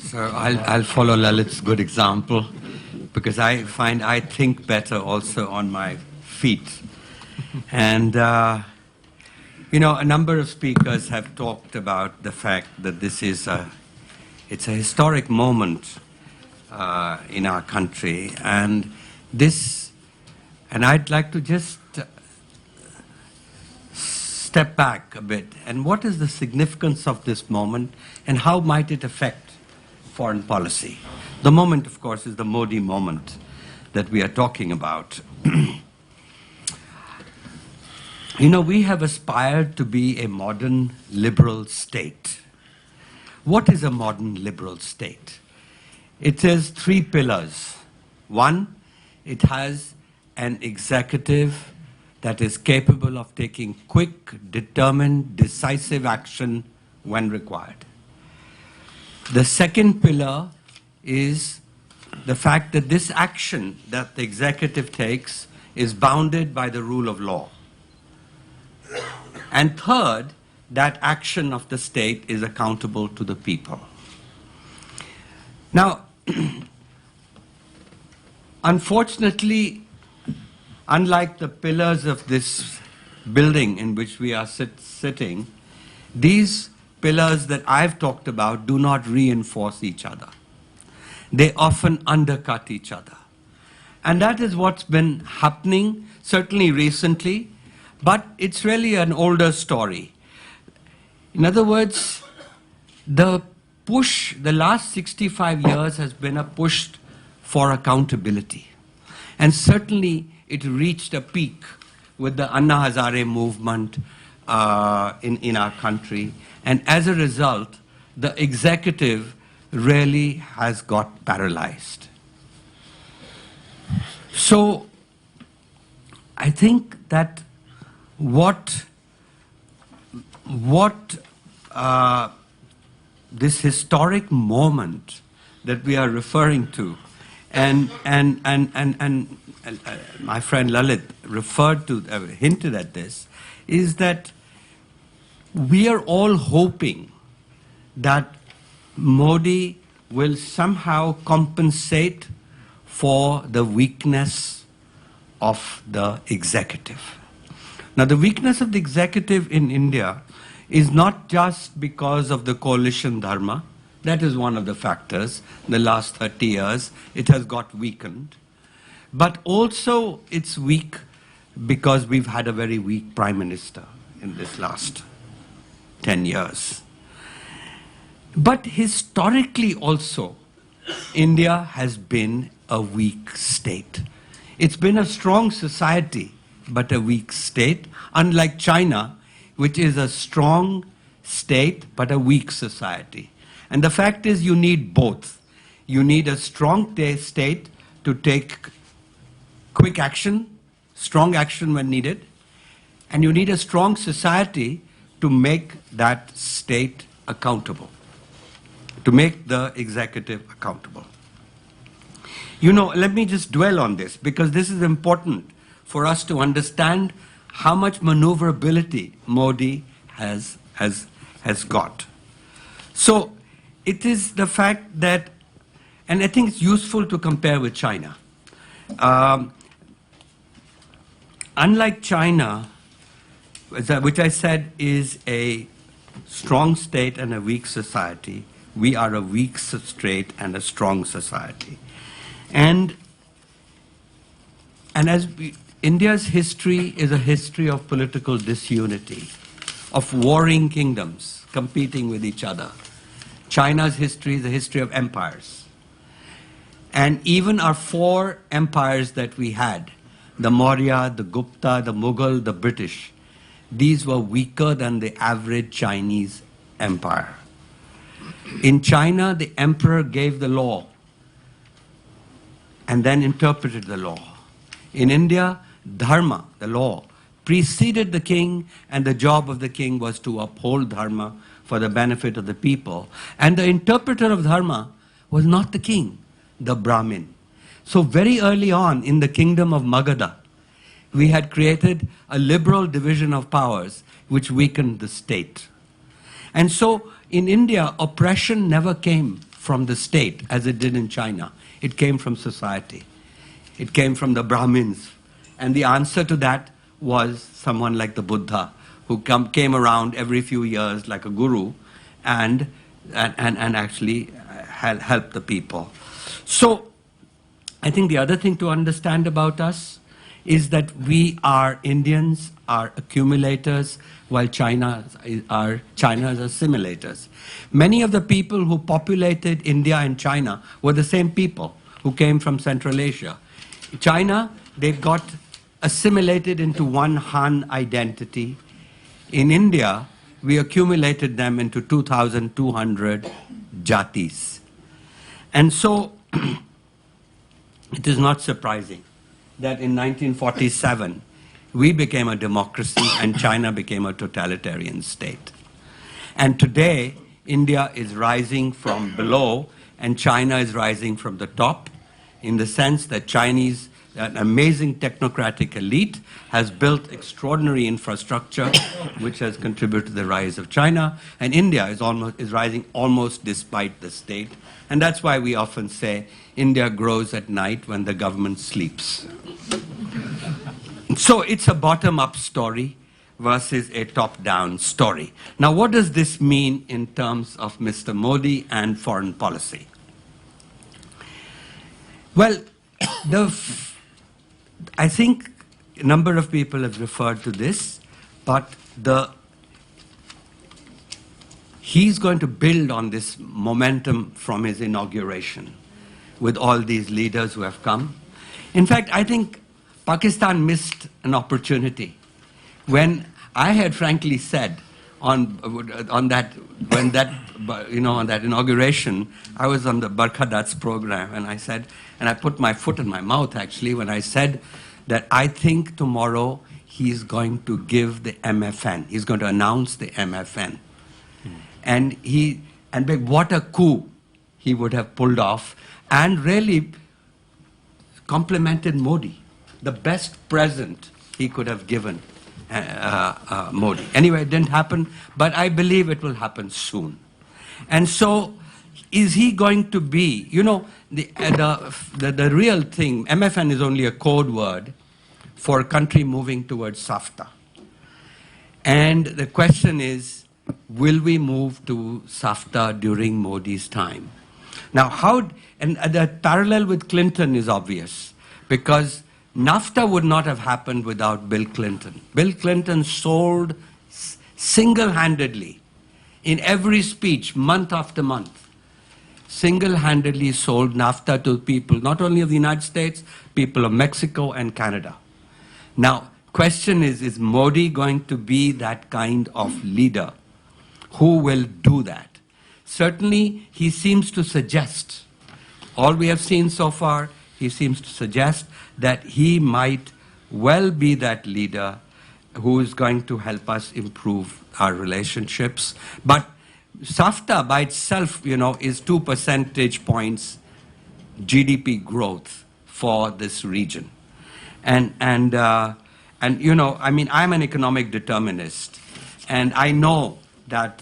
So I'll follow Lalit's good example because I find I think better also on my feet. And, you know, a number of speakers have talked about the fact that this is it's a historic moment in our country. And I'd like to just step back a bit. And what is the significance of this moment and how might it affect foreign policy? The moment, of course, is the Modi moment that we are talking about. You know, we have aspired to be a modern liberal state. What is a modern liberal state? It has three pillars. One, it has an executive that is capable of taking quick, determined, decisive action when required. The second pillar is the fact that this action that the executive takes is bounded by the rule of law. And third, that action of the state is accountable to the people. Now, unfortunately, unlike the pillars of this building in which we are sitting, these pillars that I've talked about do not reinforce each other. They often undercut each other. And that is what's been happening, certainly recently, but it's really an older story. In other words, the last 65 years has been a push for accountability. And certainly it reached a peak with the Anna Hazare movement in our country. And as a result, the executive really has got paralyzed. So I think that what this historic moment that we are referring to, and my friend Lalit referred to, hinted at this, is that we are all hoping that Modi will somehow compensate for the weakness of the executive. Now, the weakness of the executive in India is not just because of the coalition dharma. That is one of the factors. In the last 30 years, it has got weakened. But also it's weak because we've had a very weak prime minister in this last 10 years. But historically also, India has been a weak state. It's been a strong society, but a weak state, unlike China, which is a strong state, but a weak society. And the fact is you need both. You need a strong state to take quick action, strong action when needed, and you need a strong society to make that state accountable, to make the executive accountable. You know, let me just dwell on this because this is important for us to understand how much maneuverability Modi has got. So it is the fact that, and I think it's useful to compare with China. Unlike China, which I said is a strong state and a weak society, we are a weak state and a strong society. And as India's history is a history of political disunity, of warring kingdoms competing with each other. China's history is a history of empires. And even our four empires that we had, the Maurya, the Gupta, the Mughal, the British, these were weaker than the average Chinese empire. In China, the emperor gave the law and then interpreted the law. In India, dharma, the law, preceded the king, and the job of the king was to uphold dharma for the benefit of the people. And the interpreter of dharma was not the king, the Brahmin. So very early on in the kingdom of Magadha, we had created a liberal division of powers which weakened the state. And so in India, oppression never came from the state, as it did in China. It came from society. It came from the Brahmins. And the answer to that was someone like the Buddha, who came around every few years like a guru and actually helped the people. So I think the other thing to understand about us is that we are Indians, are accumulators, while China are assimilators. Many of the people who populated India and China were the same people who came from Central Asia. China, they got assimilated into one Han identity. In India, we accumulated them into 2,200 jatis. And so it is not surprising that in 1947, we became a democracy and China became a totalitarian state. And today, India is rising from below and China is rising from the top, in the sense that Chinese, an amazing technocratic elite, has built extraordinary infrastructure which has contributed to the rise of China, and India is rising almost despite the state. And that's why we often say India grows at night when the government sleeps. So it's a bottom-up story versus a top-down story. Now, what does this mean in terms of Mr. Modi and foreign policy? Well, I think a number of people have referred to this, but he's going to build on this momentum from his inauguration with all these leaders who have come. In fact, I think Pakistan missed an opportunity. When I had frankly said on that inauguration, I was on the Barkha Dutt's program, and I said, and I put my foot in my mouth actually when I said that I think tomorrow he's going to give the MFN. He's going to announce the MFN. And what a coup he would have pulled off, and really complimented Modi, the best present he could have given Modi. Anyway, it didn't happen, but I believe it will happen soon. And so, is he going to be, the real thing, MFN is only a code word for a country moving towards SAFTA. And the question is, will we move to SAFTA during Modi's time? Now, and the parallel with Clinton is obvious, because NAFTA would not have happened without Bill Clinton. Bill Clinton sold single-handedly, in every speech, month after month, single-handedly sold NAFTA to people, not only of the United States, people of Mexico and Canada. Now, question is Modi going to be that kind of leader who will do that? Certainly, he seems to suggest, all we have seen so far, he seems to suggest that he might well be that leader who is going to help us improve our relationships. But SAFTA by itself, is 2 percentage points GDP growth for this region. And I'm an economic determinist, and I know that,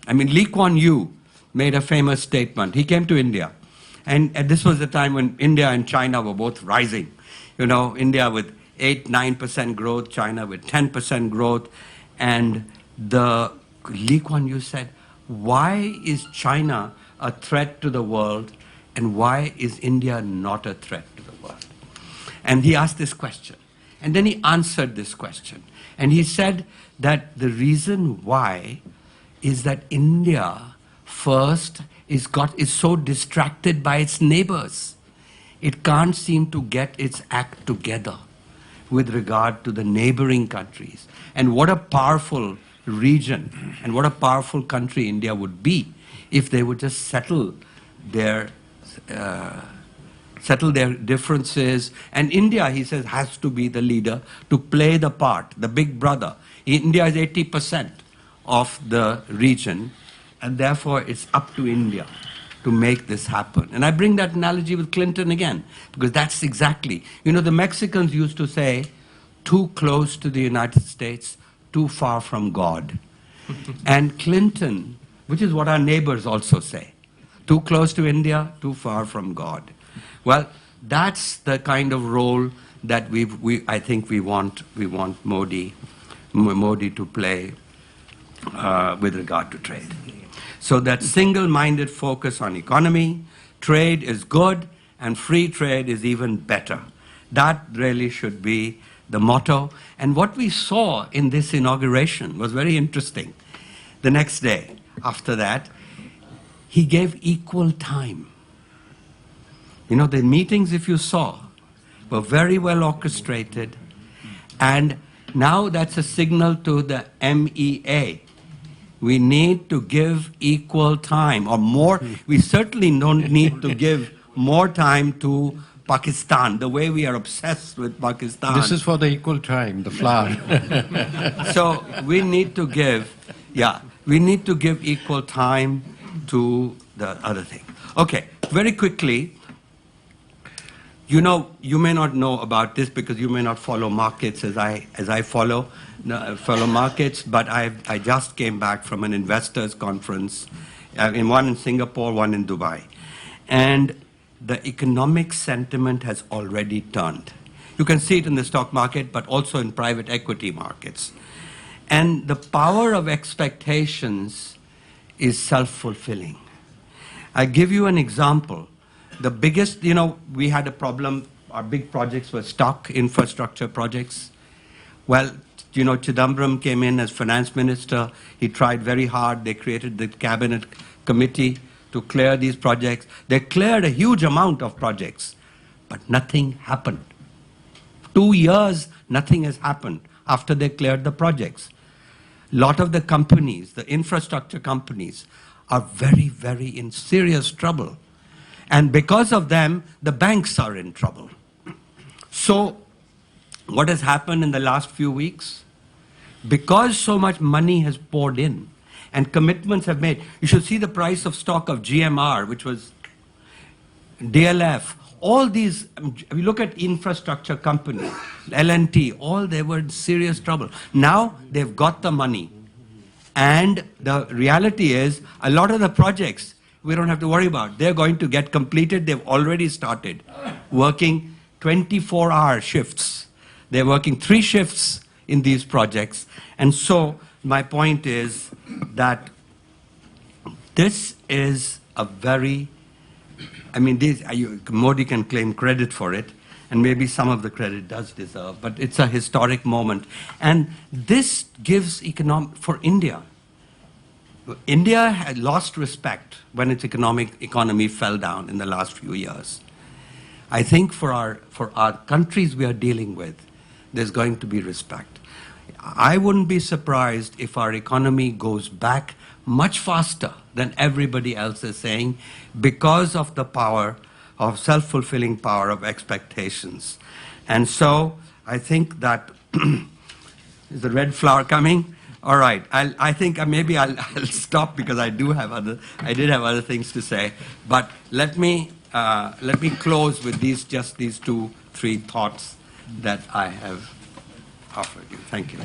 Lee Kuan Yew made a famous statement. He came to India, and this was the time when India and China were both rising. India with 8-9% growth, China with 10% growth, and Lee Kuan Yew said, why is China a threat to the world, and why is India not a threat to the world? And he asked this question, and then he answered this question, and he said that the reason why is that India first is so distracted by its neighbors. It can't seem to get its act together with regard to the neighboring countries. And what a powerful region and what a powerful country India would be if they would just settle their differences. And India, he says, has to be the leader to play the part, the big brother. India is 80% of the region, and therefore it's up to India to make this happen. And I bring that analogy with Clinton again, because that's exactly, the Mexicans used to say, too close to the United States, too far from God. And Clinton, which is what our neighbors also say, Too close to India, too far from God. Well, that's the kind of role that I think we want Modi to play with regard to trade. So that single-minded focus on economy, trade is good, and free trade is even better. That really should be the motto. And what we saw in this inauguration was very interesting. The next day after that, he gave equal time. You know, the meetings, if you saw, were very well orchestrated. And now that's a signal to the MEA. We need to give equal time, or more. We certainly don't need to give more time to Pakistan, the way we are obsessed with Pakistan. This is for the equal time, the flower. So we need to give, equal time to the other thing. Okay, very quickly, you know, you may not know about this because you may not follow markets as I follow markets, but I just came back from an investors conference, one in Singapore, one in Dubai. And the economic sentiment has already turned. You can see it in the stock market, but also in private equity markets. And the power of expectations is self-fulfilling. I give you an example. The biggest, you know, we had a problem. Our big projects were stock infrastructure projects. Well, you know, Chidambaram came in as finance minister. He tried very hard. They created the cabinet committee to clear these projects. They cleared a huge amount of projects, but nothing happened. 2 years, nothing has happened after they cleared the projects. A lot of the companies, the infrastructure companies, are very, very in serious trouble. And because of them, the banks are in trouble. So what has happened in the last few weeks? Because so much money has poured in and commitments have made, you should see the price of stock of GMR, which was DLF, all these, if you look at infrastructure companies, L&T, all they were in serious trouble. Now they've got the money. And the reality is, a lot of the projects, we don't have to worry about. They're going to get completed. They've already started working 24-hour shifts. They're working 3 shifts in these projects. And so my point is that this is a very, I mean, Modi can claim credit for it, and maybe some of the credit does deserve, but it's a historic moment. And this gives for India. India had lost respect when its economy fell down in the last few years. I think for our countries we are dealing with, there's going to be respect. I wouldn't be surprised if our economy goes back much faster than everybody else is saying because of the power of self-fulfilling power of expectations. And so I think that, is the red flower coming? All right, I think maybe I'll stop because I did have other things to say. But let me close with these 2-3 thoughts that I have offered you. Thank you.